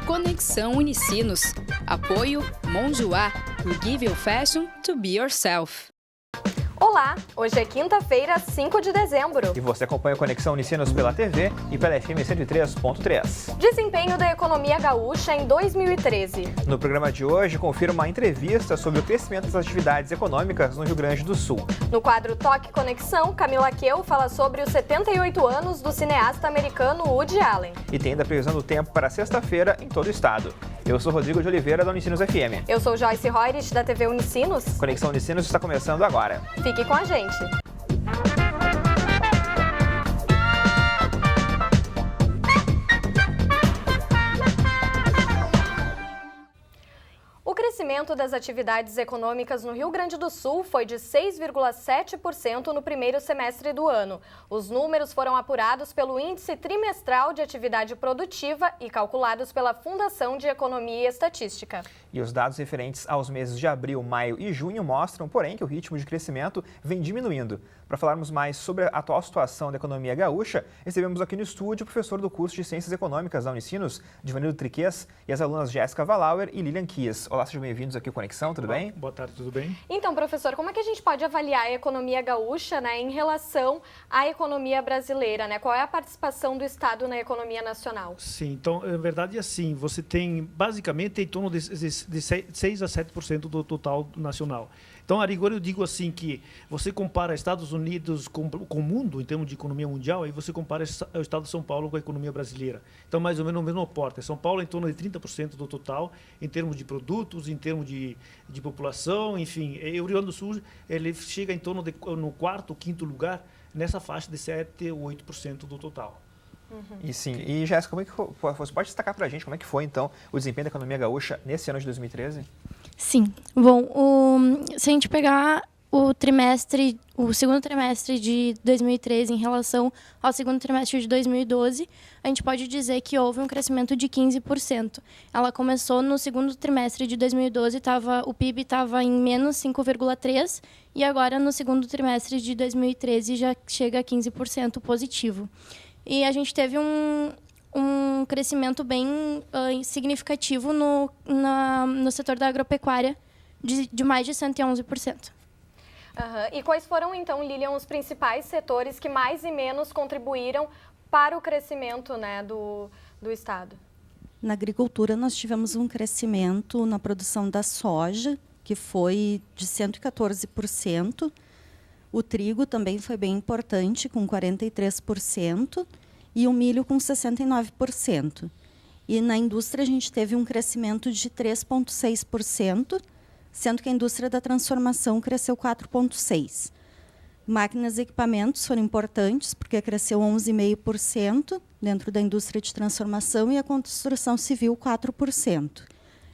Conexão Unicinos. Apoio Monjoá. We give you fashion to be yourself. Olá, hoje é quinta-feira, 5 de dezembro. E você acompanha a Conexão Unicinos pela TV e pela FM 103.3. Desempenho da economia gaúcha em 2013. No programa de hoje, confira uma entrevista sobre o crescimento das atividades econômicas no Rio Grande do Sul. No quadro Toque Conexão, Camila Queu fala sobre os 78 anos do cineasta americano Woody Allen. E tem ainda a previsão do tempo para sexta-feira em todo o estado. Eu sou Rodrigo de Oliveira, da Unicinos FM. Eu sou Joyce Reurich, da TV Unicinos. Conexão Unicinos está começando agora. Fique com a gente. O crescimento das atividades econômicas no Rio Grande do Sul foi de 6,7% no primeiro semestre do ano. Os números foram apurados pelo Índice Trimestral de Atividade Produtiva e calculados pela Fundação de Economia e Estatística. E os dados referentes aos meses de abril, maio e junho mostram, porém, que o ritmo de crescimento vem diminuindo. Para falarmos mais sobre a atual situação da economia gaúcha, recebemos aqui no estúdio o professor do curso de Ciências Econômicas da Unicinos, Divanildo Triquez, e as alunas Jéssica Valauer e Lilian Kies. Olá, sejam bem-vindos aqui ao Conexão, tudo bem? Boa tarde, tudo bem? Então, professor, como é que a gente pode avaliar a economia gaúcha, em relação à economia brasileira, Qual é a participação do Estado na economia nacional? Sim, então, na verdade, assim, você tem basicamente em torno de 6 a 7% do total nacional. Então, a rigor, eu digo assim que você compara Estados Unidos com o mundo, em termos de economia mundial, aí você compara o estado de São Paulo com a economia brasileira. Então, mais ou menos, o mesmo porte. São Paulo é em torno de 30% do total, em termos de produtos, em termos de população, enfim. E o Rio Grande do Sul, ele chega em torno de, no quarto, quinto lugar, nessa faixa de 7 ou 8% do total. Uhum. E sim, e Jéssica, como é que você pode destacar para a gente como é que foi, então, o desempenho da economia gaúcha nesse ano de 2013? Sim. Bom, se a gente pegar o segundo trimestre de 2013 em relação ao segundo trimestre de 2012, a gente pode dizer que houve um crescimento de 15%. Ela começou no segundo trimestre de 2012, o PIB estava em menos 5,3%, e agora no segundo trimestre de 2013 já chega a 15% positivo. E a gente teve um crescimento bem significativo no setor da agropecuária, de mais de 111%. E quais foram, então, Lilian, os principais setores que mais e menos contribuíram para o crescimento do Estado? Na agricultura, nós tivemos um crescimento na produção da soja, que foi de 114%. O trigo também foi bem importante, com 43%, e o milho com 69%. E na indústria, a gente teve um crescimento de 3,6%, sendo que a indústria da transformação cresceu 4,6%. Máquinas e equipamentos foram importantes, porque cresceu 11,5% dentro da indústria de transformação, e a construção civil 4%.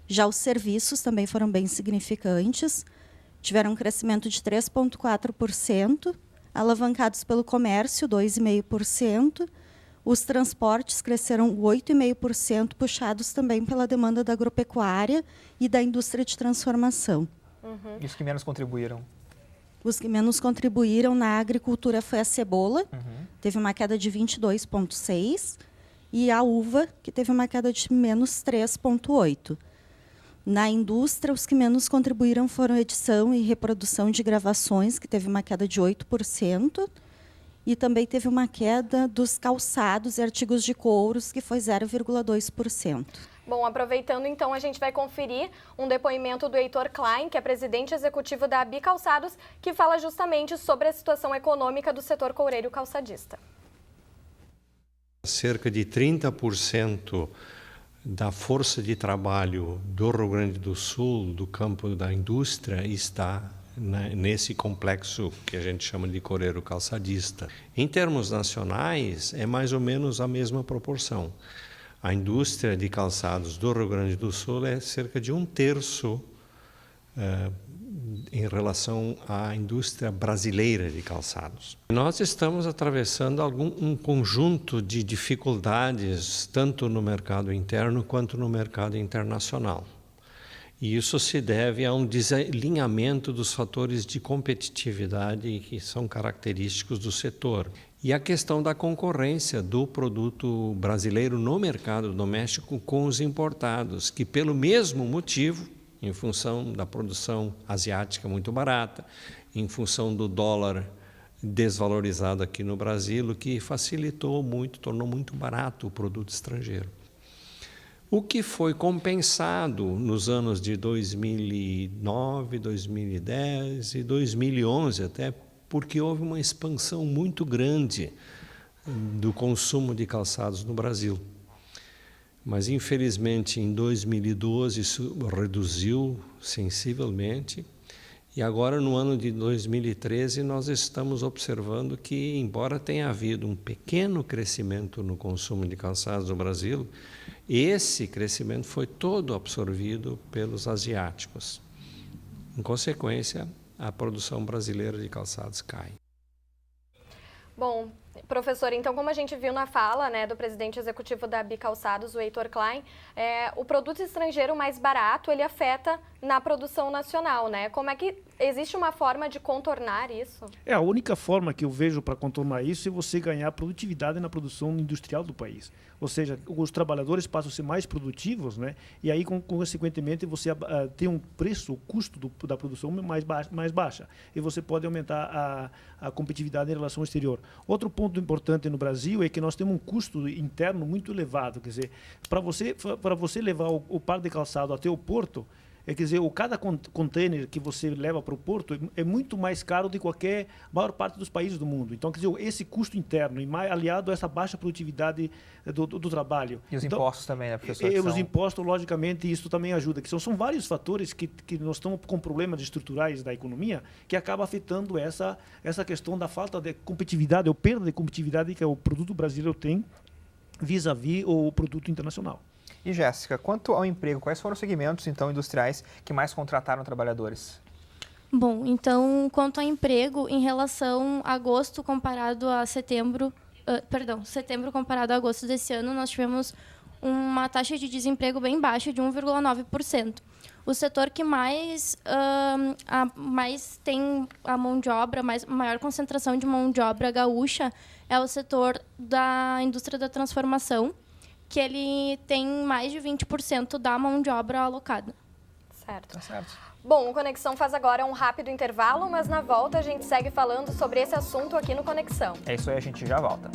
Já os serviços também foram bem significantes, tiveram um crescimento de 3,4%, alavancados pelo comércio, 2,5%, os transportes cresceram 8,5%, puxados também pela demanda da agropecuária e da indústria de transformação. Uhum. E os que menos contribuíram? Os que menos contribuíram na agricultura foi a cebola, teve uma queda de 22,6%, e a uva, que teve uma queda de menos 3,8%. Na indústria, os que menos contribuíram foram edição e reprodução de gravações, que teve uma queda de 8%, e também teve uma queda dos calçados e artigos de couros, que foi 0,2%. Bom, aproveitando, então, a gente vai conferir um depoimento do Heitor Klein, que é presidente executivo da ABI Calçados, que fala justamente sobre a situação econômica do setor coureiro calçadista. Cerca de 30% da força de trabalho do Rio Grande do Sul, do campo da indústria, está nesse complexo que a gente chama de coureiro calçadista. Em termos nacionais, é mais ou menos a mesma proporção. A indústria de calçados do Rio Grande do Sul é cerca de 1/3 em relação à indústria brasileira de calçados. Nós estamos atravessando um conjunto de dificuldades, tanto no mercado interno quanto no mercado internacional. E isso se deve a um desalinhamento dos fatores de competitividade que são característicos do setor. E a questão da concorrência do produto brasileiro no mercado doméstico com os importados, que pelo mesmo motivo, em função da produção asiática muito barata, em função do dólar desvalorizado aqui no Brasil, o que facilitou muito, tornou muito barato o produto estrangeiro. O que foi compensado nos anos de 2009, 2010 e 2011 até, porque houve uma expansão muito grande do consumo de calçados no Brasil. Mas, infelizmente, em 2012 isso reduziu sensivelmente. E agora, no ano de 2013, nós estamos observando que, embora tenha havido um pequeno crescimento no consumo de calçados no Brasil, esse crescimento foi todo absorvido pelos asiáticos. Em consequência, a produção brasileira de calçados cai. Bom, professor, então como a gente viu na fala, né, do presidente executivo da Bicalçados, o Heitor Klein, o produto estrangeiro mais barato, ele afeta na produção nacional, né? Como é que existe uma forma de contornar isso? A única forma que eu vejo para contornar isso é você ganhar produtividade na produção industrial do país. Ou seja, os trabalhadores passam a ser mais produtivos, né? E aí, consequentemente, você tem um preço, o custo da produção mais baixa. E você pode aumentar a competitividade em relação ao exterior. Outro ponto importante no Brasil é que nós temos um custo interno muito elevado. Quer dizer, para você levar o par de calçado até o porto, quer dizer, cada container que você leva para o porto é muito mais caro do que maior parte dos países do mundo. Então, quer dizer, esse custo interno, e aliado a essa baixa produtividade do trabalho. E os impostos também, né, professor? Os impostos, logicamente, isso também ajuda. Que são vários fatores que nós estamos com problemas estruturais da economia que acaba afetando essa questão da falta de competitividade, ou perda de competitividade que o produto brasileiro tem vis-à-vis o produto internacional. E, Jéssica, quanto ao emprego, quais foram os segmentos, então, industriais que mais contrataram trabalhadores? Bom, então, quanto ao emprego, em relação a agosto comparado a setembro comparado a agosto desse ano, nós tivemos uma taxa de desemprego bem baixa, de 1,9%. O setor que mais tem a mão de obra, maior concentração de mão de obra gaúcha, é o setor da indústria da transformação, que ele tem mais de 20% da mão de obra alocada. Certo. Tá certo. Bom, o Conexão faz agora um rápido intervalo, mas na volta a gente segue falando sobre esse assunto aqui no Conexão. É isso aí, a gente já volta.